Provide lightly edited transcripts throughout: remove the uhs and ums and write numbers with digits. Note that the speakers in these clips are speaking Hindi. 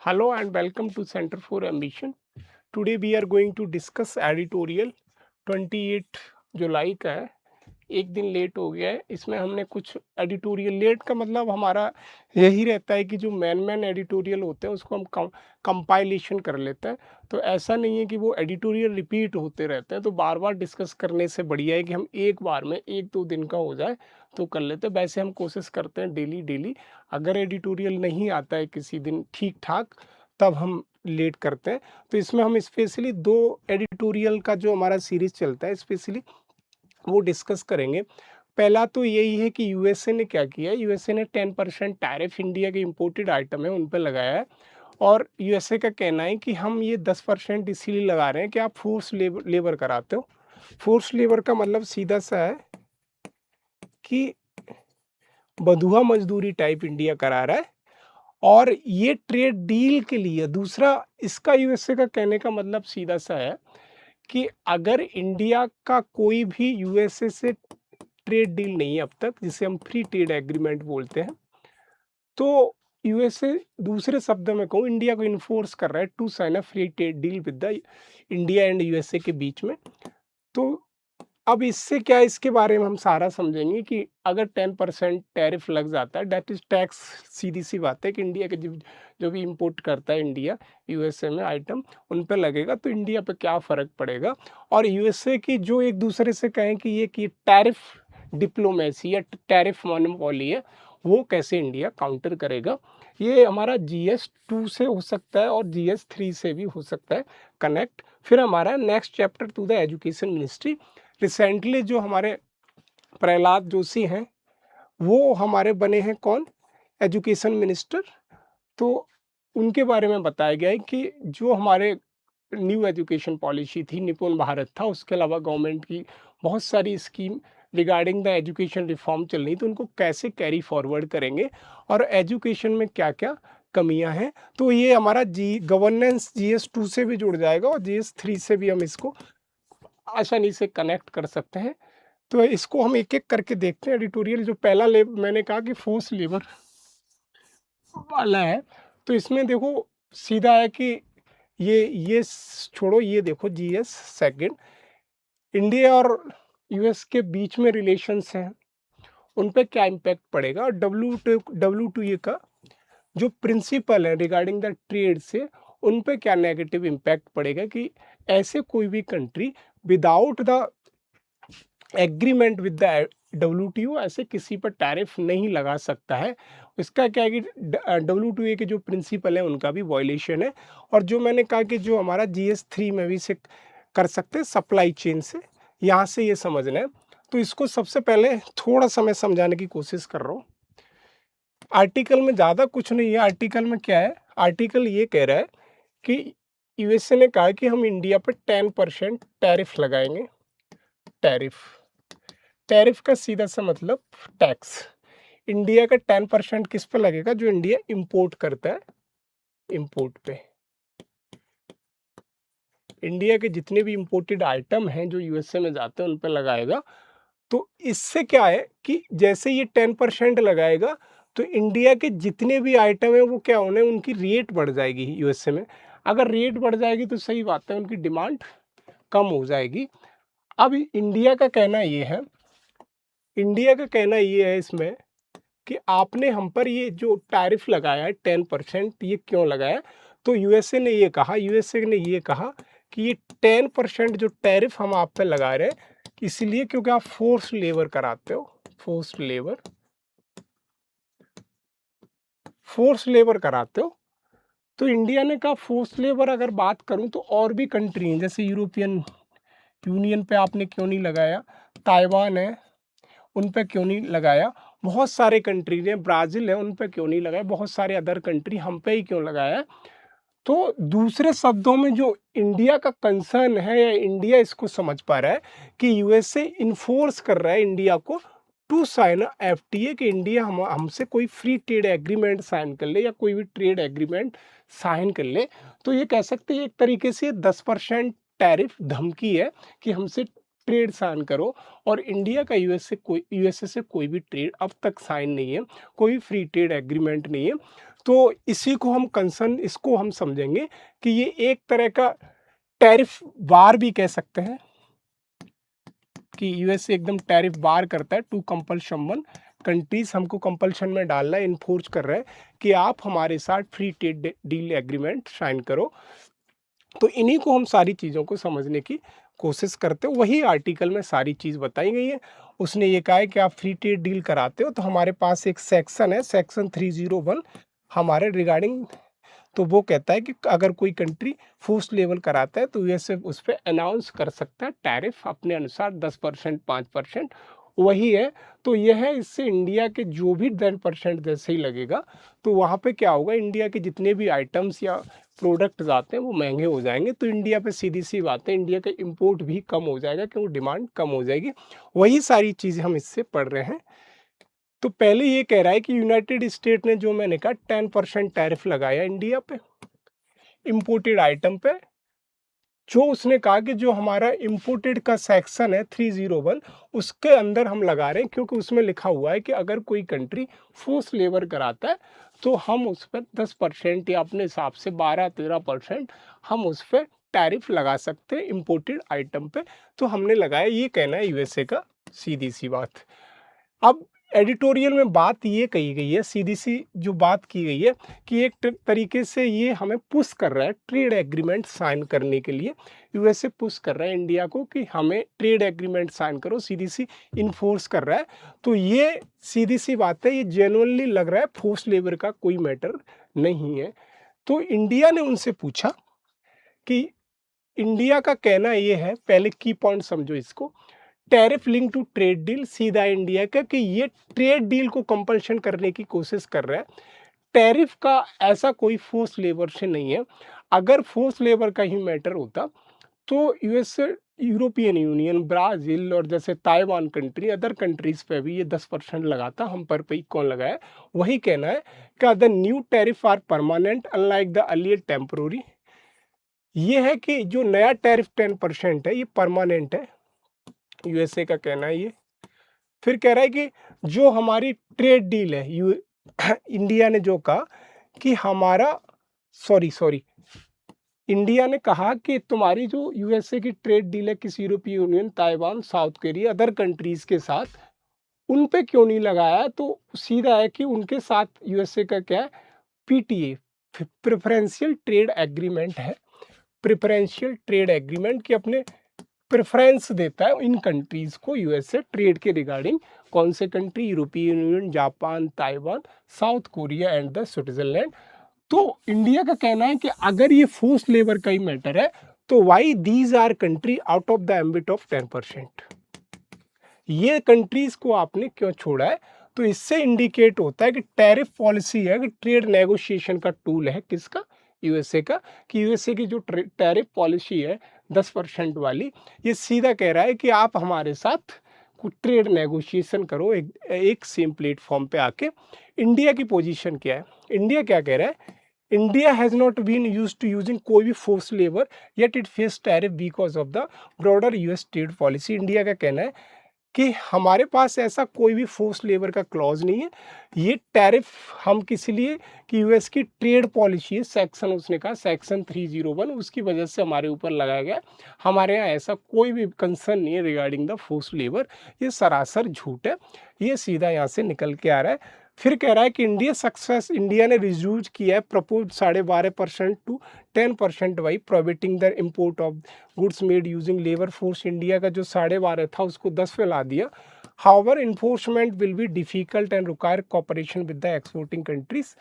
Hello and welcome to Center for Ambition. Today we are going to discuss editorial 28 जुलाई का है। एक दिन लेट हो गया है। इसमें हमने कुछ एडिटोरियल लेट का मतलब हमारा यही रहता है कि जो मेन एडिटोरियल होते हैं उसको हम कंपाइलेशन कर लेते हैं। तो ऐसा नहीं है कि वो एडिटोरियल रिपीट होते रहते हैं, तो बार बार डिस्कस करने से बढ़िया है कि हम एक बार में 1-2 दिन का हो जाए तो कर लेते हैं। वैसे हम कोशिश करते हैं डेली डेली। अगर एडिटोरियल नहीं आता है किसी दिन ठीक ठाक, तब हम लेट करते हैं। तो इसमें हम स्पेशली 2 एडिटोरियल का जो हमारा सीरीज चलता है स्पेशली वो डिस्कस करेंगे। पहला तो यही है कि यूएसए ने क्या किया है, यूएसए ने 10% टैरिफ इंडिया के इम्पोर्टेड आइटम है उन पे लगाया है। और यूएसए का कहना है कि हम ये 10% इसीलिए लगा रहे हैं कि आप फोर्स लेबर कराते हो। फोर्स लेबर का मतलब सीधा सा है कि बंधुआ मजदूरी टाइप इंडिया करा रहा है। और ये ट्रेड डील के लिए दूसरा, इसका यूएसए का कहने का मतलब सीधा सा है कि अगर इंडिया का कोई भी यूएसए से ट्रेड डील नहीं है अब तक, जिसे हम फ्री ट्रेड एग्रीमेंट बोलते हैं, तो यूएसए दूसरे शब्दों में कहूँ इंडिया को इन्फोर्स कर रहा है to sign a free trade deal with the India and USA के बीच में। तो अब इससे क्या है, इसके बारे में हम सारा समझेंगे कि अगर 10% टैरिफ लग जाता है, दैट इज टैक्स, सीधी सी बात है कि इंडिया के जो जो भी इंपोर्ट करता है इंडिया यूएसए में आइटम, उन पे लगेगा तो इंडिया पे क्या फ़र्क पड़ेगा। और यूएसए की जो एक दूसरे से कहें कि टैरिफ डिप्लोमेसी या टैरिफ मोनोपोली है, वो कैसे इंडिया काउंटर करेगा। ये हमारा GS2 से हो सकता है और GS3 से भी हो सकता है कनेक्ट। फिर हमारा next chapter two the education ministry. Recently जो हमारे प्रहलाद जोशी हैं, वो हमारे बने हैं कौन, एजुकेशन मिनिस्टर। तो उनके बारे में बताया गया है कि जो हमारे न्यू एजुकेशन पॉलिसी थी, निपुण भारत था, उसके अलावा गवर्नमेंट की बहुत सारी scheme regarding the education reform चल रही, तो उनको कैसे कैरी फॉरवर्ड करेंगे और एजुकेशन में क्या क्या कमियां हैं। तो ये हमारा गवर्नेंस GS2 से भी जुड़ जाएगा और GS3 से भी हम इसको आसानी से कनेक्ट कर सकते हैं। तो इसको हम एक एक करके देखते हैं। एडिटोरियल जो पहला मैंने कहा कि फोर्स लेबर वाला है, तो इसमें देखो सीधा है कि छोड़ो, ये देखो GS सेकंड, इंडिया और यूएस के बीच में रिलेशंस हैं, उन पे क्या इम्पैक्ट पड़ेगा। और WTO का जो प्रिंसिपल है रिगार्डिंग द ट्रेड से, उन पे क्या नेगेटिव इम्पैक्ट पड़ेगा कि ऐसे कोई भी country without the agreement with the WTO ऐसे किसी पर टैरिफ नहीं लगा सकता है। इसका क्या है कि WTO के जो प्रिंसिपल है उनका भी वायलेशन है। और जो मैंने कहा कि जो हमारा GS3 में भी से कर सकते हैं सप्लाई चेन से, यहाँ से ये समझना है। तो इसको सबसे पहले थोड़ा सा मैं समझाने की कोशिश कर रहा हूँ। आर्टिकल में ज़्यादा कुछ नहीं है। आर्टिकल में क्या है, आर्टिकल ये कह रहा है कि यूएसए ने कहा कि हम इंडिया पर 10% टैरिफ लगाएंगे। टैरिफ, टैरिफ का सीधा सा मतलब टैक्स। इंडिया का 10% किस पे लगेगा, जो इंडिया इंपोर्ट करता है, इंपोर्ट पे। इंडिया के जितने भी इंपोर्टेड आइटम हैं जो यूएसए में जाते हैं उन पे लगाएगा। तो इससे क्या है कि जैसे ये 10% लगाएगा तो इंडिया के जितने भी आइटम है वो क्या होने, उनकी रेट बढ़ जाएगी यूएसए में। अगर रेट बढ़ जाएगी तो सही बात है, उनकी डिमांड कम हो जाएगी। अब इंडिया का कहना ये है, इंडिया का कहना ये है इसमें कि आपने हम पर ये जो टैरिफ लगाया है 10%, ये क्यों लगाया। तो यूएसए ने ये कहा कि ये 10% जो टैरिफ हम आप पे लगा रहे हैं इसलिए क्योंकि आप फोर्स लेबर कराते हो। फोर्स लेबर, फोर्स लेबर कराते हो। तो इंडिया ने कहा फोर्स लेबर अगर बात करूं तो और भी कंट्री हैं, जैसे यूरोपियन यूनियन पे आपने क्यों नहीं लगाया, ताइवान है उन पे क्यों नहीं लगाया, बहुत सारे कंट्री हैं, ब्राज़ील है उन पे क्यों नहीं लगाया, बहुत सारे अदर कंट्री हम पे ही क्यों लगाया। तो दूसरे शब्दों में जो इंडिया का कंसर्न है या इंडिया इसको समझ पा रहा है कि यूएसए इन्फोर्स कर रहा है इंडिया को टू साइन FTA, कि इंडिया हमसे कोई फ्री ट्रेड एग्रीमेंट साइन कर ले या कोई भी ट्रेड एग्रीमेंट साइन कर ले। तो ये कह सकते हैं एक तरीके से 10% टैरिफ धमकी है कि हमसे ट्रेड साइन करो। और इंडिया का यूएसए से कोई भी ट्रेड अब तक साइन नहीं है, कोई फ्री ट्रेड एग्रीमेंट नहीं है। तो इसी को हम कंसर्न, इसको हम समझेंगे कि ये एक तरह का टैरिफ वार भी कह सकते हैं कि यूएसए एकदम टैरिफ वार करता है टू कंपल समवन कंट्रीज, हमको कंपल्शन में डाल रहा है, इन्फोर्स कर रहा है कि आप हमारे साथ free trade deal agreement sign करो। तो इन्हीं को हम सारी चीज़ों को समझने की कोशिश करते हो। वही आर्टिकल में सारी चीज़ बताई गई है। उसने ये कहा है कि आप फ्री ट्रेड डील कराते हो तो हमारे पास एक सेक्शन है, सेक्शन 301 हमारे रिगार्डिंग, तो वो कहता है कि अगर कोई कंट्री फोर्स लेवल कराता है तो यूएसए उस पर अनाउंस कर सकता है टैरिफ अपने अनुसार 10%, 5%, वही है। तो यह है, इससे इंडिया के जो भी 10% जैसे ही लगेगा तो वहाँ पे क्या होगा, इंडिया के जितने भी आइटम्स या प्रोडक्ट्स आते हैं वो महंगे हो जाएंगे। तो इंडिया पे सीधी सी बात है, इंडिया का इंपोर्ट भी कम हो जाएगा क्योंकि डिमांड कम हो जाएगी। वही सारी चीज़ें हम इससे पढ़ रहे हैं। तो पहले ये कह रहा है कि यूनाइटेड स्टेट ने, जो मैंने कहा, 10% टैरिफ लगाया इंडिया पे इम्पोर्टेड आइटम पे। जो उसने कहा कि जो हमारा इम्पोर्टेड का सेक्शन है 301 उसके अंदर हम लगा रहे हैं, क्योंकि उसमें लिखा हुआ है कि अगर कोई कंट्री फोर्स लेबर कराता है तो हम उस पर 10% या अपने हिसाब से 12-13% हम उस पर टैरिफ लगा सकते हैं इम्पोर्टेड आइटम पे। तो हमने लगाया, ये कहना है यूएसए का, सीधी सी बात। अब एडिटोरियल में बात ये कही गई है, सीधी सी जो बात की गई है कि एक तरीके से ये हमें पुश कर रहा है ट्रेड एग्रीमेंट साइन करने के लिए। यूएसए पुश कर रहा है इंडिया को कि हमें ट्रेड एग्रीमेंट साइन करो, सीधी सी इन्फोर्स कर रहा है। तो ये सीधी सी बात है, ये जेन्युइनली लग रहा है फोर्स लेबर का कोई मैटर नहीं है। तो इंडिया ने उनसे पूछा कि, इंडिया का कहना ये है, पहले की पॉइंट समझो इसको, tariff link to trade deal, सीधा इंडिया का कि ये ट्रेड डील को कंपल्शन करने की कोशिश कर रहा है। टैरिफ का ऐसा कोई फोर्स लेबर से नहीं है। अगर फोर्स लेबर का ही मैटर होता तो यूएस, यूरोपियन यूनियन, ब्राजील और जैसे ताइवान कंट्री, अदर कंट्रीज पे भी ये 10% लगाता, हम पर पे कौन लगाया। वही कहना है कि the new tariff are permanent unlike the earlier temporary. ये है कि जो नया टैरिफ 10% है ये परमानेंट है, यूएसए का कहना है ये। फिर कह रहा है कि जो हमारी ट्रेड डील है, इंडिया ने जो कहा कि हमारा, सॉरी, इंडिया ने कहा कि तुम्हारी जो यूएसए की ट्रेड डील है किसी यूरोपीय union, Taiwan, south Korea, other countries के साथ, उन पे क्यों नहीं लगाया। तो सीधा है कि उनके साथ यूएसए का क्या है, पीटीए, प्रेफरेंशियल ट्रेड एग्रीमेंट है। प्रेफरेंशियल ट्रेड एग्रीमेंट की अपने प्रेफरेंस देता है इन कंट्रीज को, यूएसए ट्रेड के रिगार्डिंग। कौन से country, European union, Japan, Taiwan, south Korea and the Switzerland. तो इंडिया का कहना है कि अगर ये फोर्स लेबर का ही मैटर है तो why these our country out of the ambit of 10%, ये कंट्रीज को आपने क्यों छोड़ा है। तो इससे इंडिकेट होता है कि टैरिफ पॉलिसी है कि ट्रेड नेगोशिएशन का टूल है, किसका, यूएसए का। कि यूएसए की जो टैरिफ पॉलिसी है 10% वाली, ये सीधा कह रहा है कि आप हमारे साथ कुछ ट्रेड नेगोशिएशन करो एक सेम प्लेटफॉर्म पे आके। इंडिया की पोजीशन क्या है, इंडिया क्या कह रहा है, India has not been use to using कोई भी force labour yet it face tariff because of the broader US trade policy. India का कहना है कि हमारे पास ऐसा कोई भी फोर्स लेबर का क्लॉज नहीं है। ये टैरिफ हम किस लिए, कि यूएस की ट्रेड पॉलिसी है, सेक्शन, उसने कहा सेक्शन 301, उसकी वजह से हमारे ऊपर लगाया गया। हमारे यहाँ ऐसा कोई भी कंसर्न नहीं है रिगार्डिंग द फोर्स लेबर। ये सरासर झूठ है, ये सीधा यहाँ से निकल के आ रहा है। फिर कह रहा है कि इंडिया ने रिज्यूज किया है propose 12.5% to 10% why prohibiting the import of goods made using labour force. India का जो 12.5 था उसको 10 पे ला दिया। However enforcement will be difficult and require cooperation with the exporting countries.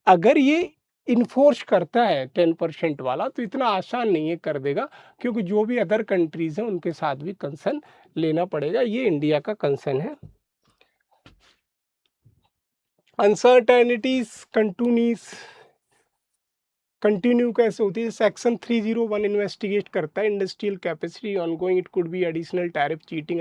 अगर ये इन्फोर्स करता है 10% वाला तो इतना आसान नहीं है कर देगा, क्योंकि जो भी अदर कंट्रीज हैं उनके साथ भी कंसर्न लेना पड़ेगा। ये इंडिया का कंसर्न है। अनसर्टेनिटीज कंटिन्यू कैसे होती है। सेक्शन 301 इन्वेस्टिगेट करता है industrial capacity ongoing, it could be additional tariff, cheating.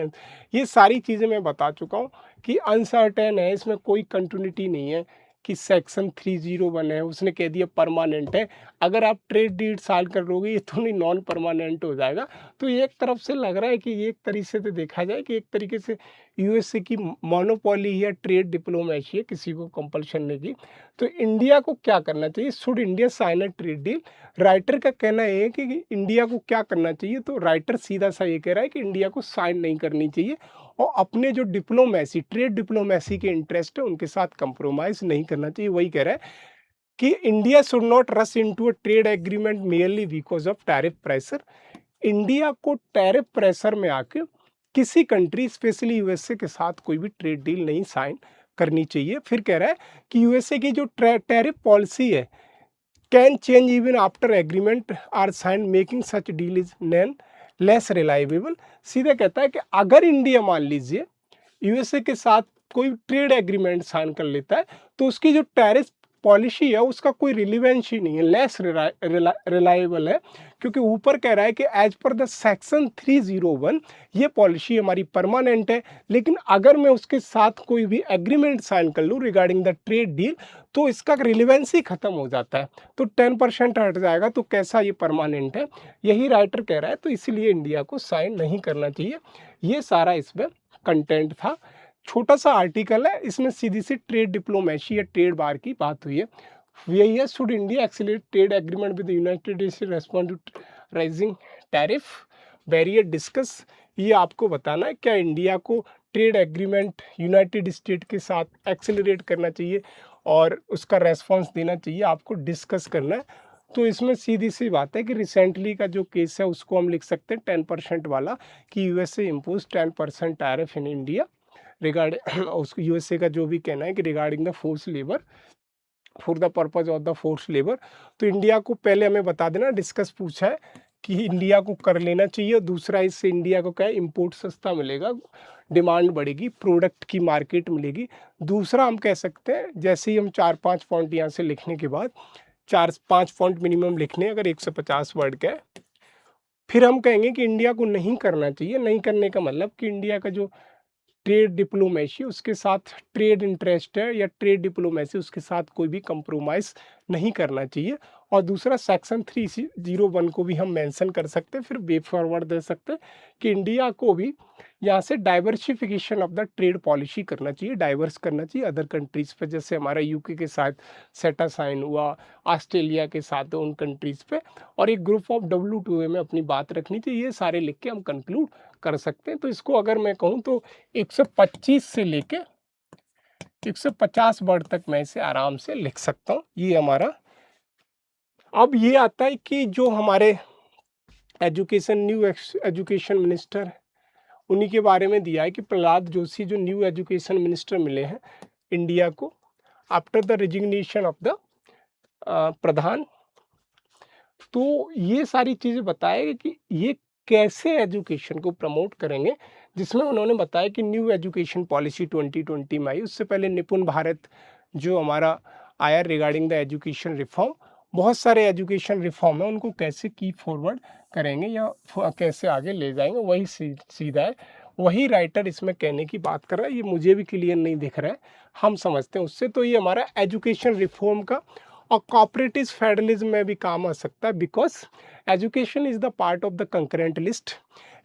ये सारी चीज़ें मैं बता चुका हूँ कि अनसर्टेन है, इसमें कोई कंटिन्यूटी नहीं है। कि सेक्शन 301 है, उसने कह दिया परमानेंट है। अगर आप ट्रेड डीड साल कर लोगे ये तो नहीं नॉन परमानेंट हो जाएगा। तो एक तरफ से लग रहा है कि एक तरीके से देखा जाए कि एक तरीके से यूएसए की मोनोपोली है, ट्रेड डिप्लोमेसी है, किसी को कंपल्शन नहीं की। तो इंडिया को क्या करना चाहिए? Should India sign a trade deal? Writer का कहना है कि इंडिया को क्या करना चाहिए, तो राइटर सीधा सा ये कह रहा है कि इंडिया को साइन नहीं करनी चाहिए और अपने जो डिप्लोमेसी, ट्रेड डिप्लोमेसी के इंटरेस्ट है उनके साथ कंप्रोमाइज नहीं करना चाहिए। वही कह रहा है कि India should not rush into a trade agreement merely because of tariff pressure. India को टैरिफ प्रेशर में आके किसी कंट्री स्पेशली यूएसए के साथ कोई भी ट्रेड डील नहीं साइन करनी चाहिए। फिर कह रहा है कि यूएसए की जो टैरिफ पॉलिसी है can change even after agreement are sign, making such deal is none less reliable. सीधा कहता है कि अगर इंडिया मान लीजिए यूएसए के साथ कोई ट्रेड एग्रीमेंट साइन कर लेता है तो उसकी जो टैरिफ पॉलिसी है उसका कोई रिलीवेंस ही नहीं है, लेस रिलायबल है, क्योंकि ऊपर कह रहा है कि एज पर द सेक्शन 301 ये पॉलिसी हमारी परमानेंट है, लेकिन अगर मैं उसके साथ कोई भी एग्रीमेंट साइन कर लूँ रिगार्डिंग द ट्रेड डील तो इसका रिलीवेंस ही खत्म हो जाता है, तो 10% हट जाएगा, तो कैसा ये परमानेंट है, यही राइटर कह रहा है। तो इसीलिए इंडिया को साइन नहीं करना चाहिए। ये सारा इसमें कंटेंट था। छोटा सा आर्टिकल है, इसमें सीधी सी ट्रेड डिप्लोमेसी या ट्रेड बार की बात हुई है। यही है, should India accelerate trade agreement with United States respond to rising tariff barrier discuss. ये आपको बताना है क्या इंडिया को ट्रेड एग्रीमेंट यूनाइटेड स्टेट के साथ एक्सेलरेट करना चाहिए और उसका रेस्पॉन्स देना चाहिए, आपको डिस्कस करना है। तो इसमें सीधी सी बात है कि रिसेंटली का जो केस है उसको हम लिख सकते हैं 10% वाला, कि USA impose 10% tariff in India regarding उसको यूएसए का जो भी कहना है कि regarding the force labour for the purpose of the force labour. तो इंडिया को पहले हमें बता देना, डिस्कस पूछा है कि इंडिया को कर लेना चाहिए। दूसरा, इससे इंडिया को क्या है, इम्पोर्ट सस्ता मिलेगा, डिमांड बढ़ेगी, प्रोडक्ट की मार्केट मिलेगी। दूसरा हम कह सकते हैं, जैसे ही हम 4-5 पॉइंट यहाँ से लिखने के बाद 4-5 पॉइंट मिनिमम लिखने, अगर 150 वर्ड का है, फिर हम कहेंगे कि इंडिया को नहीं करना चाहिए। नहीं करने का मतलब कि इंडिया का जो ट्रेड डिप्लोमेसी उसके साथ ट्रेड इंटरेस्ट है या ट्रेड डिप्लोमेसी उसके साथ कोई भी कंप्रोमाइज़ नहीं करना चाहिए। और दूसरा, सेक्शन 301 को भी हम मेंशन कर सकते हैं, फिर वे फॉरवर्ड दे सकते हैं कि इंडिया को भी यहाँ से diversification of the trade policy करना चाहिए, डाइवर्स करना चाहिए अदर कंट्रीज़ पे, जैसे हमारा यूके के साथ सेटा साइन हुआ, ऑस्ट्रेलिया के साथ उन कंट्रीज़ पे, और एक ग्रुप ऑफ WTO में अपनी बात रखनी चाहिए। ये सारे लिख के हम कंक्लूड कर सकते हैं। तो इसको अगर मैं कहूँ तो 125 से लेके 150 वर्ड तक मैं इसे आराम से लिख सकता हूँ। ये हमारा, अब ये आता है कि जो हमारे न्यू एजुकेशन मिनिस्टर, उन्हीं के बारे में दिया है कि प्रहलाद जोशी जो न्यू एजुकेशन मिनिस्टर मिले हैं इंडिया को after the resignation of the प्रधान। तो ये सारी चीज़ें बताएगा कि ये कैसे एजुकेशन को प्रमोट करेंगे, जिसमें उन्होंने बताया कि न्यू एजुकेशन पॉलिसी 2020 में आई। उससे पहले निपुण भारत जो हमारा आया रिगार्डिंग द एजुकेशन रिफॉर्म, बहुत सारे एजुकेशन रिफॉर्म है, उनको कैसे की फॉरवर्ड करेंगे या कैसे आगे ले जाएंगे, वही सीधा है। वही राइटर इसमें कहने की बात कर रहा है। ये मुझे भी क्लियर नहीं दिख रहा है, हम समझते हैं उससे। तो ये हमारा एजुकेशन रिफॉर्म का और कॉपरेटिव फेडरलिज्म में भी काम आ सकता है, because education is the part of the concurrent list.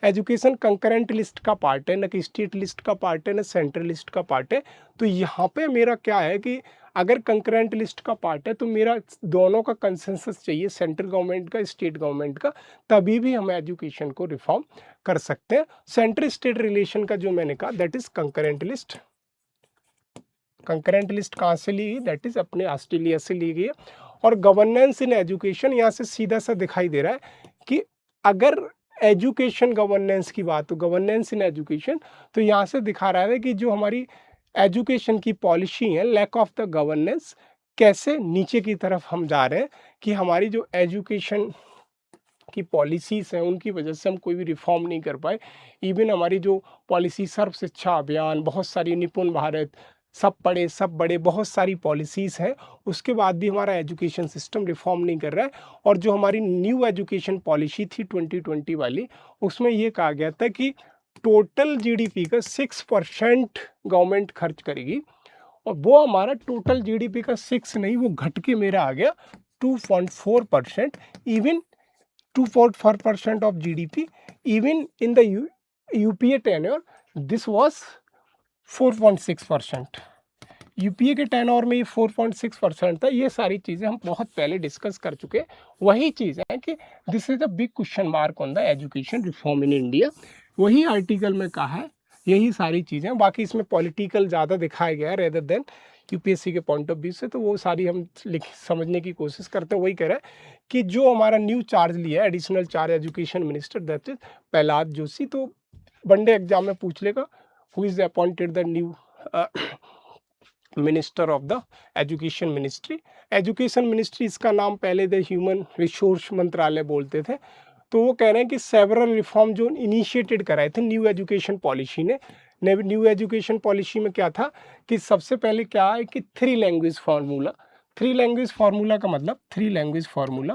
Education concurrent list का पार्ट है, न कि स्टेट लिस्ट का पार्ट है, न सेंट्रल लिस्ट का पार्ट है। तो यहाँ पे मेरा क्या है कि अगर कंकरेंट लिस्ट का पार्ट है तो मेरा दोनों का कंसेंसस चाहिए, सेंट्रल गवर्नमेंट का, स्टेट गवर्नमेंट का, तभी भी हम एजुकेशन को रिफॉर्म कर सकते हैं। सेंट्रल स्टेट रिलेशन का जो मैंने कहा that is concurrent list. Concurrent list कहाँ से ली गई, दैट इज अपने ऑस्ट्रेलिया से ली गई है। और गवर्नेंस इन एजुकेशन, यहाँ से सीधा सा दिखाई दे रहा है कि अगर एजुकेशन गवर्नेंस की बात हो, गवर्नेंस इन एजुकेशन, तो यहाँ से दिखा रहा है कि जो हमारी एजुकेशन की पॉलिसी है, लैक ऑफ द गवर्नेंस, कैसे नीचे की तरफ हम जा रहे हैं, कि हमारी जो एजुकेशन की पॉलिसीज़ हैं उनकी वजह से हम कोई भी रिफॉर्म नहीं कर पाए। इवन हमारी जो पॉलिसी सर्व शिक्षा अभियान, बहुत सारी निपुण भारत, सब पढ़े सब बड़े, बहुत सारी पॉलिसीज़ हैं, उसके बाद भी हमारा एजुकेशन सिस्टम रिफॉर्म नहीं कर रहा है। और जो हमारी न्यू एजुकेशन पॉलिसी थी 2020 वाली, उसमें ये कहा गया था कि टोटल जीडीपी का 6% गवर्नमेंट खर्च करेगी, और वो हमारा टोटल जीडीपी का 6 नहीं, वो घट के मेरा आ गया 2.4%, even 2.4% of GDP, even in the UPA tenure, this was 4.6%। UPA के 10 और में ये 4.6% था। ये सारी चीज़ें हम बहुत पहले डिस्कस कर चुके। वही चीज़ है कि this is a big question mark on the education reform in India. वही आर्टिकल में कहा है, यही सारी चीज़ें। बाकी इसमें पॉलिटिकल ज़्यादा दिखाया गया है रेदर देन यूपीएससी के पॉइंट ऑफ व्यू से, तो वो सारी हम समझने की कोशिश करते हैं। वही कह रहा है कि जो हमारा न्यू चार्ज लिया है, additional charge education minister, that is Prahlad Joshi. तो वनडे एग्जाम में पूछ लेगा who is appointed the new minister of the education ministry. Education ministry इसका नाम पहले द ह्यूमन रिसोर्स मंत्रालय बोलते थे। तो वो कह रहे हैं कि सेवरल रिफॉर्म जो इनिशिएटेड कराए थे न्यू एजुकेशन पॉलिसी ने। न्यू एजुकेशन पॉलिसी में क्या था कि सबसे पहले क्या है कि 3 लैंग्वेज फार्मूला। 3 लैंग्वेज फार्मूला का मतलब 3 लैंग्वेज फार्मूला,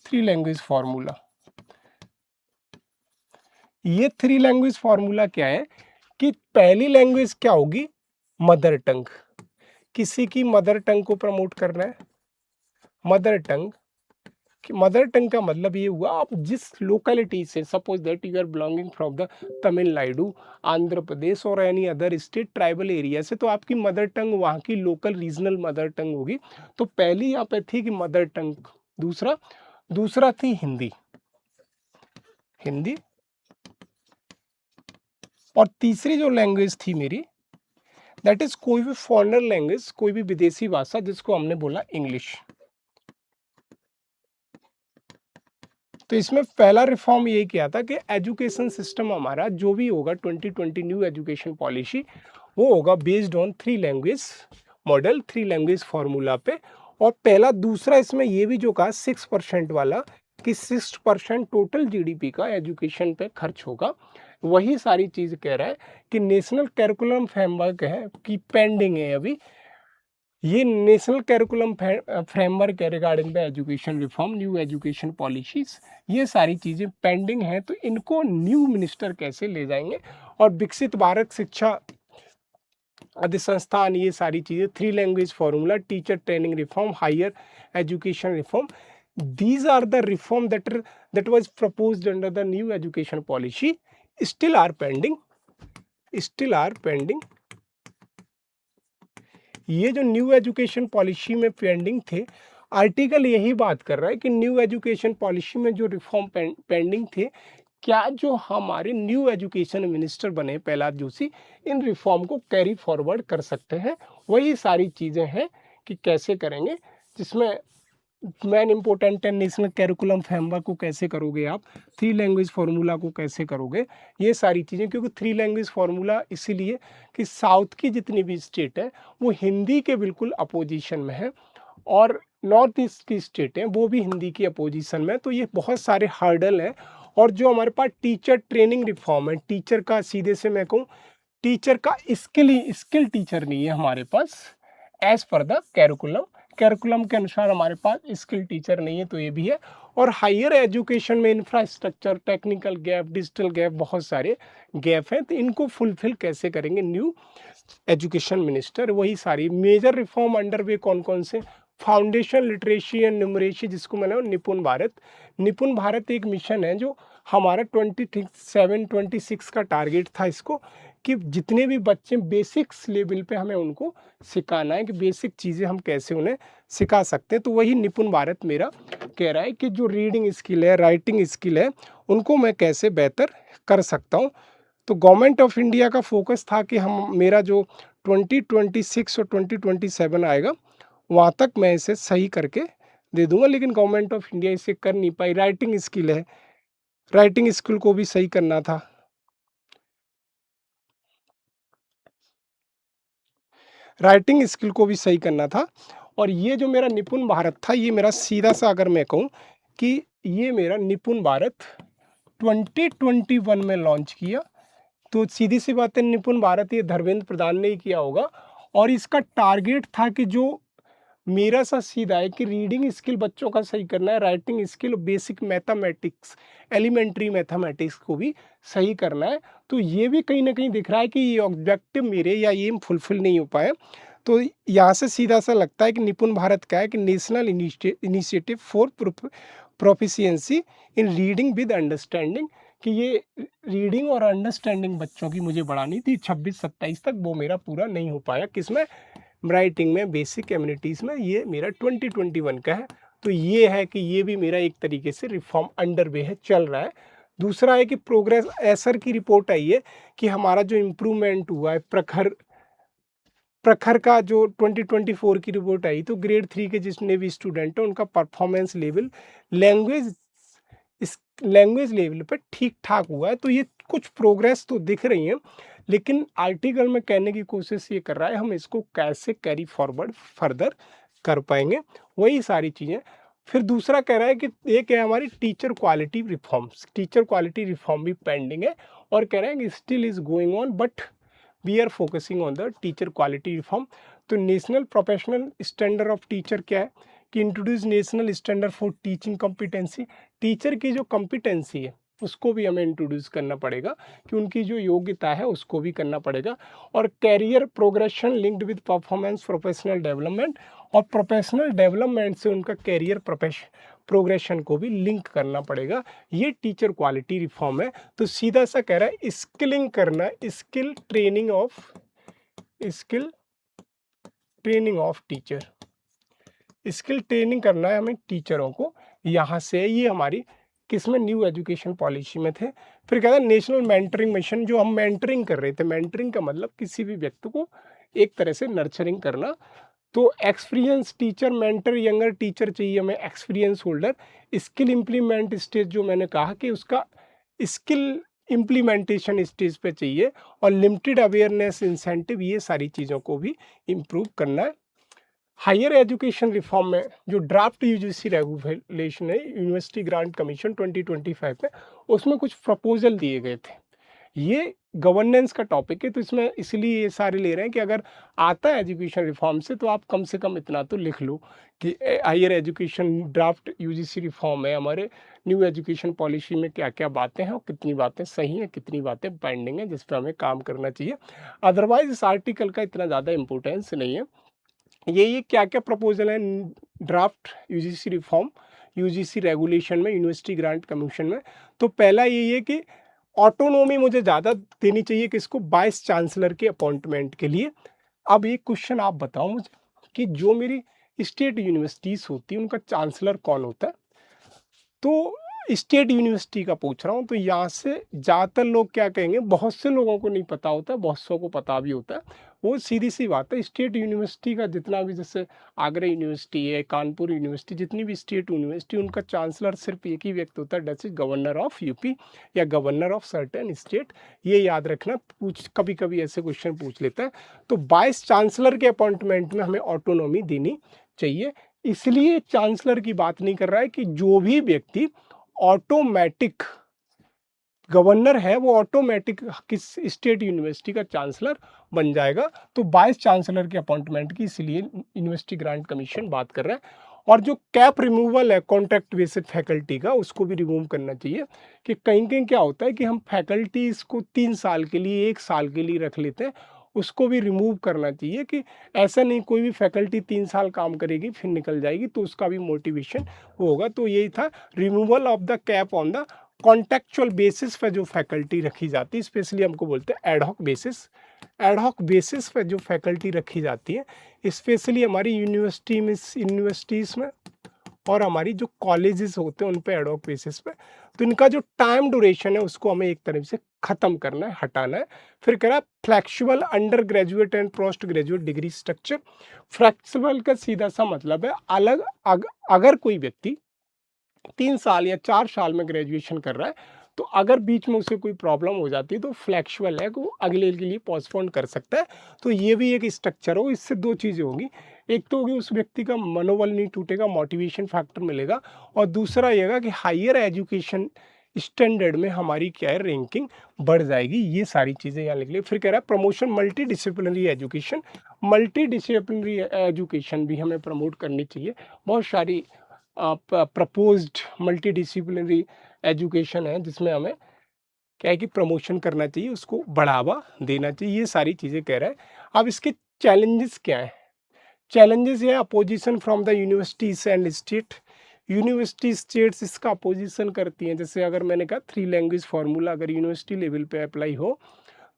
3 लैंग्वेज फार्मूला। ये 3 लैंग्वेज फार्मूला क्या है कि पहली लैंग्वेज क्या होगी, मदर टंग। किसी की मदर टंग को प्रमोट करना है। मदर टंग, मदर टंग का मतलब ये हुआ आप जिस लोकेलिटी से, suppose that you are belonging from the Tamil Nadu, Andhra Pradesh और any other state tribal area से, तो आपकी मदर टंग वहाँ की लोकल रीजनल मदर टंग होगी। तो पहली यहाँ पे थी कि मदर टंग। दूसरा थी हिंदी। हिंदी। और तीसरी जो लैंग्वेज थी मेरी, दैट इज कोई भी फॉरेनर लैंग्वेज, कोई भी विदेशी भाषा, जिसको हमने बोला इंग्लिश। तो इसमें पहला रिफॉर्म ये किया था कि एजुकेशन सिस्टम हमारा जो भी होगा 2020 न्यू एजुकेशन पॉलिसी, वो होगा based on 3 language model, 3 language formula पे। और पहला दूसरा इसमें ये भी जो कहा 6% वाला कि 6% टोटल जीडीपी का एजुकेशन पे खर्च होगा। वही सारी चीज़ कह रहा है कि नेशनल करिकुलम फ्रेमवर्क है कि पेंडिंग है अभी। ये नेशनल करिकुलम फ्रेमवर्क है regarding the education reform, new education policies. ये सारी चीज़ें पेंडिंग हैं, तो इनको न्यू मिनिस्टर कैसे ले जाएंगे। और विकसित भारत शिक्षा अधिसंस्थान, ये सारी चीज़ें, 3 language formula, teacher training reform, higher education reform, these are the reform that was proposed under the new education policy, still are pending। ये जो न्यू एजुकेशन पॉलिसी में पेंडिंग थे, आर्टिकल यही बात कर रहा है कि न्यू एजुकेशन पॉलिसी में जो रिफॉर्म पेंडिंग थे, क्या जो हमारे न्यू एजुकेशन मिनिस्टर बने प्रहलाद जोशी इन रिफॉर्म को कैरी फॉरवर्ड कर सकते हैं। वही सारी चीज़ें हैं कि कैसे करेंगे, जिसमें मेन इंपॉर्टेंट है नेशनल करिकुलम फ्रेमवर्क को कैसे करोगे आप, 3 लैंग्वेज फार्मूला को कैसे करोगे, ये सारी चीज़ें। क्योंकि 3 लैंग्वेज फार्मूला इसीलिए कि साउथ की जितनी भी स्टेट है वो हिंदी के बिल्कुल अपोजिशन में है, और नॉर्थ ईस्ट की स्टेट हैं वो भी हिंदी की अपोजिशन में। तो ये बहुत सारे हर्डल हैं। और जो हमारे पास टीचर ट्रेनिंग रिफॉर्म है, टीचर का सीधे से मैं कहूँ, टीचर का स्किल टीचर नहीं है हमारे पास एज पर द कैरिकुलम के अनुसार हमारे पास स्किल टीचर नहीं है, तो ये भी है। और हायर एजुकेशन में infrastructure, technical gap, digital gap, बहुत सारे गैप हैं। तो इनको फुलफिल कैसे करेंगे न्यू एजुकेशन मिनिस्टर। वही सारी मेजर रिफॉर्म अंडर वे कौन कौन से, फाउंडेशन लिटरेसी एंड न्यूमरेसी, जिसको मैंने निपुण भारत। निपुण भारत एक मिशन है जो हमारा 27-26 का टारगेट था इसको, कि जितने भी बच्चे बेसिक्स लेवल पे हमें उनको सिखाना है कि बेसिक चीज़ें हम कैसे उन्हें सिखा सकते हैं। तो वही निपुण भारत मेरा कह रहा है कि जो रीडिंग स्किल है, राइटिंग स्किल है, उनको मैं कैसे बेहतर कर सकता हूँ। तो गवर्नमेंट ऑफ इंडिया का फोकस था कि हम, मेरा जो 2026 और 2027 आएगा वहाँ तक मैं इसे सही करके दे दूंगा। लेकिन गवर्नमेंट ऑफ इंडिया इसे कर नहीं पाई। राइटिंग स्किल है, राइटिंग स्किल को भी सही करना था। राइटिंग स्किल को भी सही करना था। और ये जो मेरा निपुण भारत था, ये मेरा सीधा सा अगर मैं कहूँ कि ये मेरा निपुण भारत 2021 में लॉन्च किया। तो सीधी सी बात है, निपुण भारत ये धर्मेंद्र प्रधान ने ही किया होगा। और इसका टारगेट था कि जो मेरा सा सीधा है कि रीडिंग स्किल बच्चों का सही करना है, writing skill, basic mathematics, elementary mathematics को भी सही करना है। तो ये भी कहीं ना कहीं दिख रहा है कि ये ऑब्जेक्टिव मेरे या एम फुलफिल नहीं हो पाए। तो यहाँ से सीधा सा लगता है कि निपुण भारत क्या है कि national initiative for proficiency in reading with understanding, कि ये रीडिंग और अंडरस्टैंडिंग बच्चों की मुझे बढ़ानी थी 26-27 तक, वो मेरा पूरा नहीं हो पाया। किसमें? राइटिंग में, बेसिक कम्युनिटीज़ में। ये मेरा 2021 का है। तो ये है कि ये भी मेरा एक तरीके से रिफॉर्म अंडर वे है, चल रहा है। दूसरा है कि प्रोग्रेस एसर की रिपोर्ट आई है कि हमारा जो इम्प्रूवमेंट हुआ है प्रखर का जो 2024 की रिपोर्ट आई, तो ग्रेड 3 के जितने भी स्टूडेंट हैं उनका परफॉर्मेंस लेवल लैंग्वेज इस लैंग्वेज लेवल पे ठीक ठाक हुआ है। तो ये कुछ प्रोग्रेस तो दिख रही है, लेकिन आर्टिकल में कहने की कोशिश ये कर रहा है हम इसको कैसे कैरी फॉरवर्ड फर्दर कर पाएंगे, वही सारी चीज़ें। फिर दूसरा कह रहा है कि एक है हमारी teacher quality reforms, teacher quality reform भी पेंडिंग है, और कह रहे हैं कि still is going on but we are focusing on the teacher quality reform. तो national professional standard of teacher क्या है कि introduce national standard for teaching competency. Teacher की जो कॉम्पिटेंसी है उसको भी हमें इंट्रोड्यूस करना पड़ेगा, कि उनकी जो योग्यता है उसको भी करना पड़ेगा। और career progression linked with performance professional development, और प्रोफेशनल डेवलपमेंट से उनका कैरियर प्रोग्रेशन को भी लिंक करना पड़ेगा। ये टीचर क्वालिटी रिफॉर्म है। तो सीधा सा कह रहा है स्किलिंग करना, skill training of teacher, skill training करना है हमें टीचरों को। यहाँ से ये हमारी किसमें न्यू एजुकेशन पॉलिसी में थे। फिर कहता है नेशनल मेंटरिंग मिशन, जो हम मेंटरिंग कर रहे थे, मेंटरिंग का मतलब किसी भी व्यक्ति को एक तरह से नर्चरिंग करना। तो experience teacher mentor younger teacher चाहिए हमें, experience holder. Skill implement stage, जो मैंने कहा कि उसका स्किल इम्प्लीमेंटेशन स्टेज पे चाहिए, और लिमिटेड अवेयरनेस इंसेंटिव, ये सारी चीज़ों को भी इम्प्रूव करना है। हायर एजुकेशन रिफॉर्म में जो ड्राफ्ट यूजीसी रेगुलेशन है यूनिवर्सिटी ग्रांट कमीशन 2025 में, उसमें कुछ प्रपोजल दिए गए थे। ये गवर्नेंस का टॉपिक है, तो इसमें इसलिए ये सारे ले रहे हैं कि अगर आता है एजुकेशन रिफॉर्म से तो आप कम से कम इतना तो लिख लो कि higher education draft UGC reform है, हमारे न्यू एजुकेशन पॉलिसी में क्या क्या बातें हैं और कितनी बातें सही हैं, कितनी बातें पेंडिंग हैं, जिस पर हमें काम करना चाहिए। अदरवाइज इस आर्टिकल का इतना ज़्यादा इंपॉर्टेंस नहीं है। ये क्या क्या प्रपोजल है draft UGC reform, UGC regulation में, यूनिवर्सिटी ग्रांट कमीशन में। तो पहला ये है कि ऑटोनोमी मुझे ज़्यादा देनी चाहिए किसको, वाइस चांसलर के अपॉइंटमेंट के लिए। अब एक क्वेश्चन आप बताओ मुझे कि जो मेरी स्टेट यूनिवर्सिटीज़ होती है उनका चांसलर कौन होता है। तो स्टेट यूनिवर्सिटी का पूछ रहा हूँ, तो यहाँ से ज़्यादातर लोग क्या कहेंगे, बहुत से लोगों को नहीं पता होता है, बहुत सौ को पता भी होता है। वो सीधी सी बात है, स्टेट यूनिवर्सिटी का जितना भी, जैसे आगरा यूनिवर्सिटी है, कानपुर यूनिवर्सिटी, जितनी भी स्टेट यूनिवर्सिटी, उनका चांसलर सिर्फ एक ही व्यक्ति होता है, that is governor of UP या गवर्नर ऑफ सर्टेन स्टेट। ये याद रखना, कभी कभी ऐसे क्वेश्चन पूछ लेता है। तो वाइस चांसलर के अपॉइंटमेंट में हमें ऑटोनॉमी देनी चाहिए। इसलिए चांसलर की बात नहीं कर रहा है कि जो भी व्यक्ति ऑटोमेटिक गवर्नर है वो ऑटोमेटिक किस स्टेट यूनिवर्सिटी का चांसलर बन जाएगा। तो वाइस चांसलर के अपॉइंटमेंट की इसलिए यूनिवर्सिटी ग्रांट कमीशन बात कर रहा है। और जो कैप रिमूवल है कॉन्ट्रैक्ट बेसिस फैकल्टी का, उसको भी रिमूव करना चाहिए। कि कहीं कहीं क्या होता है कि हम फैकल्टीज को 3 साल के लिए, 1 साल के लिए रख लेते हैं, उसको भी रिमूव करना चाहिए। कि ऐसा नहीं कोई भी फैकल्टी 3 साल काम करेगी फिर निकल जाएगी, तो उसका भी मोटिवेशन होगा। तो यही था, removal of the cap on the contractual basis पे जो फैकल्टी रखी जाती है, स्पेशली हमको बोलते हैं एडहॉक बेसिस। एडहॉक बेसिस पे जो फैकल्टी रखी जाती है, स्पेशली हमारी यूनिवर्सिटीज़ में और हमारी जो कॉलेजेस होते हैं उन पे एडहॉक बेसिस पे, तो इनका जो टाइम ड्यूरेशन है उसको हमें एक तरह से ख़त्म करना है, हटाना है। फिर कह रहा है flexible under graduate and post graduate degree structure. Flexible का सीधा सा मतलब है अगर कोई व्यक्ति 3 साल या 4 साल में ग्रेजुएशन कर रहा है, तो अगर बीच में उसे कोई प्रॉब्लम हो जाती है तो फ्लेक्सिबल है कि वो अगले के लिए पोस्टपोन कर सकता है। तो ये भी एक स्ट्रक्चर हो। इससे 2 चीज़ें होंगी, एक तो होगी उस व्यक्ति का मनोबल नहीं टूटेगा, मोटिवेशन फैक्टर मिलेगा, और दूसरा ये होगा कि हायर एजुकेशन स्टैंडर्ड में हमारी क्या है, रैंकिंग बढ़ जाएगी। ये सारी चीज़ें यहाँ लिख ली। फिर कह रहा है promotion multi disciplinary education. Multi disciplinary education भी हमें प्रमोट करनी चाहिए। बहुत सारी प्रपोज्ड मल्टी डिसिप्लिनरी एजुकेशन है जिसमें हमें क्या है कि प्रमोशन करना चाहिए, उसको बढ़ावा देना चाहिए। ये सारी चीज़ें कह रहा है। अब इसके चैलेंजेस क्या हैं? चैलेंजेस ये opposition from the universities and state. University states इसका अपोजिशन करती हैं। जैसे अगर मैंने कहा 3 लैंग्वेज फार्मूला अगर यूनिवर्सिटी लेवल पे अप्लाई हो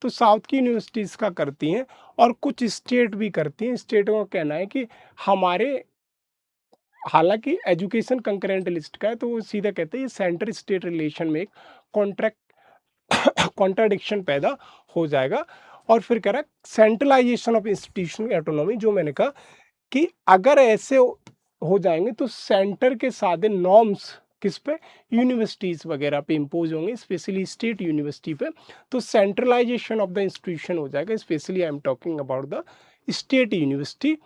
तो साउथ की यूनिवर्सिटीज़ का करती हैं और कुछ स्टेट भी करती हैं। स्टेटों का कहना है कि हमारे, हालाँकि एजुकेशन कंकरेंट लिस्ट का है तो वो सीधा कहते हैं ये सेंटर स्टेट रिलेशन में एक कॉन्ट्रैक्ट कॉन्ट्राडिक्शन पैदा हो जाएगा। और फिर कह रहा है सेंट्रलाइजेशन ऑफ इंस्टीट्यूशनल ऑटोनॉमी, जो मैंने कहा कि अगर ऐसे हो जाएंगे तो सेंटर के सादे नॉर्म्स किस पे, यूनिवर्सिटीज़ वगैरह पे इम्पोज होंगे, स्पेशली स्टेट यूनिवर्सिटी पे। तो सेंट्रलाइजेशन ऑफ द इंस्टीट्यूशन हो जाएगा, specially I am talking about the state university.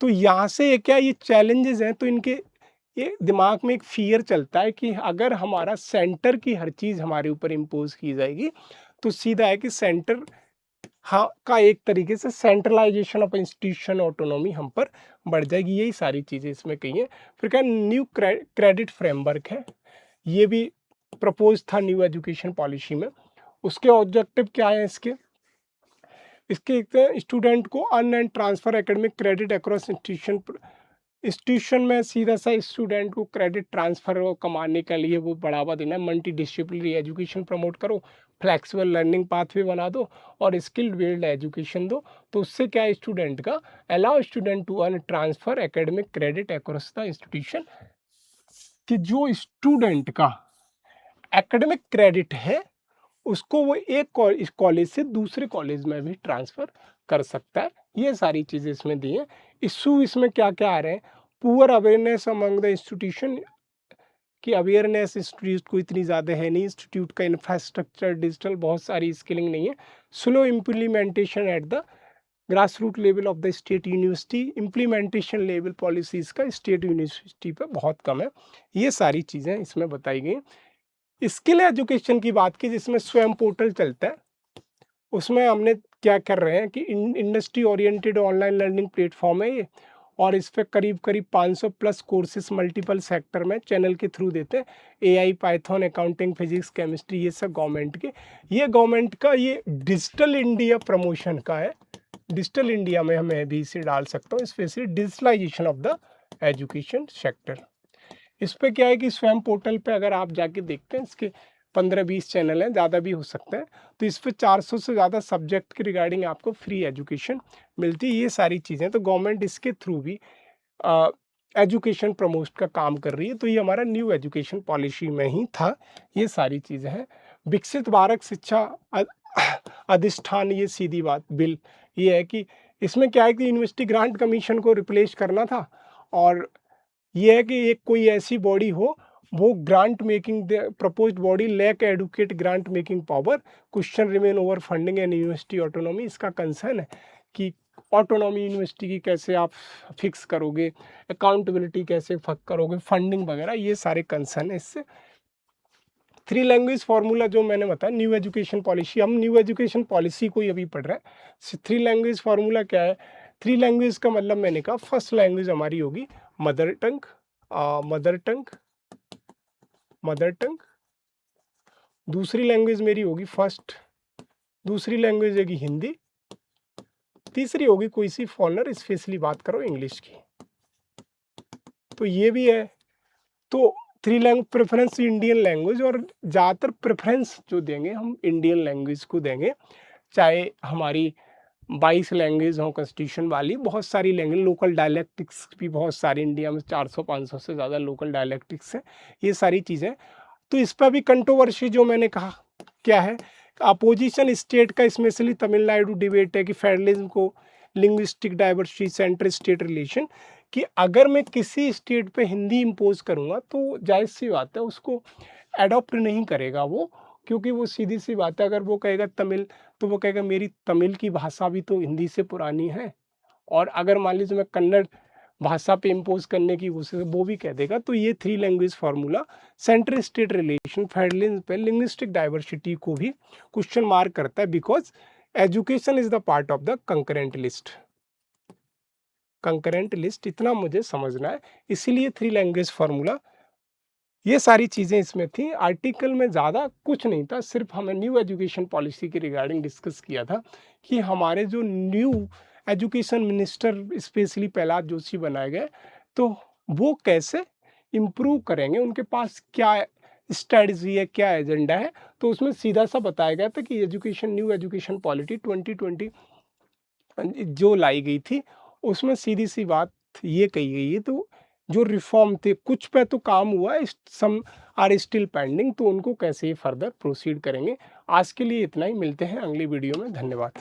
तो यहाँ से क्या ये चैलेंजेस हैं, तो इनके ये दिमाग में एक फियर चलता है कि अगर हमारा सेंटर की हर चीज़ हमारे ऊपर इम्पोज की जाएगी तो सीधा है कि सेंटर हाँ का एक तरीके से सेंट्रलाइजेशन ऑफ इंस्टीट्यूशन ऑटोनॉमी हम पर बढ़ जाएगी। यही सारी चीज़ें इसमें कही हैं। फिर क्या न्यू क्रेडिट फ्रेमवर्क है, ये भी प्रपोज था न्यू एजुकेशन पॉलिसी में। उसके ऑब्जेक्टिव क्या है इसके स्टूडेंट को earn and transfer academic credit across institution में सीधा सा स्टूडेंट को क्रेडिट ट्रांसफर कमाने के लिए वो बढ़ावा देना है। मल्टी डिसिप्लिनरी एजुकेशन प्रमोट करो, फ्लेक्सिबल लर्निंग पाथवे बना दो और स्किल्ड बेस्ड एजुकेशन दो। तो उससे क्या है स्टूडेंट का, allow student to earn transfer academic credit across the institution, कि जो स्टूडेंट का एकेडमिक क्रेडिट है उसको वो एक इस कॉलेज से दूसरे कॉलेज में भी ट्रांसफ़र कर सकता है। ये सारी चीज़ें इसमें दी हैं। इश्यू इसमें क्या-क्या आ रहे हैं, poor awareness among the institution, की अवेयरनेस इंस्टीट्यूट को इतनी ज़्यादा है नहीं, इंस्टीट्यूट का इंफ्रास्ट्रक्चर डिजिटल बहुत सारी स्किलिंग नहीं है, slow implementation at the grass root level of the state university, implementation level policies का स्टेट यूनिवर्सिटी पे बहुत कम है। ये सारी चीज़ें इसमें बताई गई। स्किल एजुकेशन की बात की जिसमें स्वयं पोर्टल चलता है, उसमें हमने क्या कर रहे हैं कि industry oriented online learning platform है ये, और इस पे करीब 500 प्लस कोर्सेज मल्टीपल सेक्टर में चैनल के थ्रू देते हैं। AI, Python, accounting, physics, chemistry, ये सब गवर्नमेंट के, ये गवर्नमेंट का ये डिजिटल इंडिया प्रमोशन का है। डिजिटल इंडिया में मैं भी इसे डाल सकता हूँ, specially digitalization of the education sector. इस पे क्या है कि स्वयं पोर्टल पे अगर आप जाके देखते हैं, इसके 15-20 चैनल हैं, ज़्यादा भी हो सकते हैं। तो इस पे 400 से ज़्यादा सब्जेक्ट के रिगार्डिंग आपको फ्री एजुकेशन मिलती है। ये सारी चीज़ें तो गवर्नमेंट इसके थ्रू भी एजुकेशन प्रमोट का काम कर रही है। तो ये हमारा न्यू एजुकेशन पॉलिसी में ही था। ये सारी चीज़ें हैं। विकसित भारत शिक्षा अधिष्ठान, ये सीधी बात बिल ये है कि इसमें क्या है कि यूनिवर्सिटी ग्रांट कमीशन को रिप्लेस करना था, और ये है कि एक कोई ऐसी बॉडी हो वो grant making, proposed body lack adequate grant making power, question remain over funding and university autonomy. इसका कंसर्न है कि ऑटोनॉमी यूनिवर्सिटी की कैसे आप फिक्स करोगे, अकाउंटेबिलिटी कैसे करोगे, फंडिंग वगैरह, ये सारे कंसर्न है इससे। 3 लैंग्वेज फार्मूला जो मैंने बताया न्यू एजुकेशन पॉलिसी, हम न्यू एजुकेशन पॉलिसी को ही अभी पढ़ रहे हैं। 3 लैंग्वेज फार्मूला क्या है, 3 लैंग्वेज का मतलब मैंने कहा फर्स्ट लैंग्वेज हमारी होगी मदर टंग, मदर टंग। दूसरी लैंग्वेज मेरी होगी दूसरी लैंग्वेज होगी हिंदी। तीसरी होगी कोई सी फॉरेनर, स्पेशली बात करो इंग्लिश की। तो ये भी है। तो 3 लैंग्वेज प्रेफरेंस इंडियन लैंग्वेज, और ज़्यादातर प्रेफरेंस जो देंगे हम इंडियन लैंग्वेज को देंगे, चाहे हमारी 22 लैंग्वेज हों कॉन्स्टिट्यूशन वाली, बहुत सारी लैंग्वेज, लोकल डायलैक्टिक्स भी बहुत सारी इंडिया में 400-500 से ज़्यादा लोकल डायलैक्टिक्स हैं, ये सारी चीज़ें। तो इस पर भी कंट्रोवर्सी जो मैंने कहा क्या है, अपोजिशन स्टेट का स्पेशली तमिलनाडु डिबेट है कि फेडरलिज्म को linguistic diversity centre state relation, कि अगर मैं किसी स्टेट पे हिंदी इम्पोज करूँगा तो जायज़ सी बात है उसको एडॉप्ट नहीं करेगा वो, क्योंकि वो सीधी सी बात है, अगर वो कहेगा तमिल तो वो कहेगा मेरी तमिल की भाषा भी तो हिंदी से पुरानी है, और अगर मान लीजिए मैं कन्नड़ भाषा पे इम्पोज करने की कोशिश वो भी कह देगा। तो ये 3 language formula centre state relation federalism पे लिंग्विस्टिक डाइवर्सिटी को भी क्वेश्चन मार्क करता है, because education is the part of the concurrent list. Concurrent list इतना मुझे समझना है, इसीलिए 3 लैंग्वेज फार्मूला, ये सारी चीज़ें इसमें थी। आर्टिकल में ज़्यादा कुछ नहीं था, सिर्फ हमें न्यू एजुकेशन पॉलिसी के रिगार्डिंग डिस्कस किया था कि हमारे जो new education minister specially Prahlad Joshi बनाए गए, तो वो कैसे इम्प्रूव करेंगे, उनके पास क्या स्ट्रैटेजी है, क्या एजेंडा है। तो उसमें सीधा सा बताया गया था कि न्यू एजुकेशन पॉलिसी 2020 जो लाई गई थी, उसमें सीधी-सी बात ये कही गई है, तो जो रिफ़ॉर्म थे, कुछ पे तो काम हुआ है, सम आर स्टिल पेंडिंग, तो उनको कैसे फर्दर प्रोसीड करेंगे। आज के लिए इतना ही, मिलते हैं अगली वीडियो में। धन्यवाद।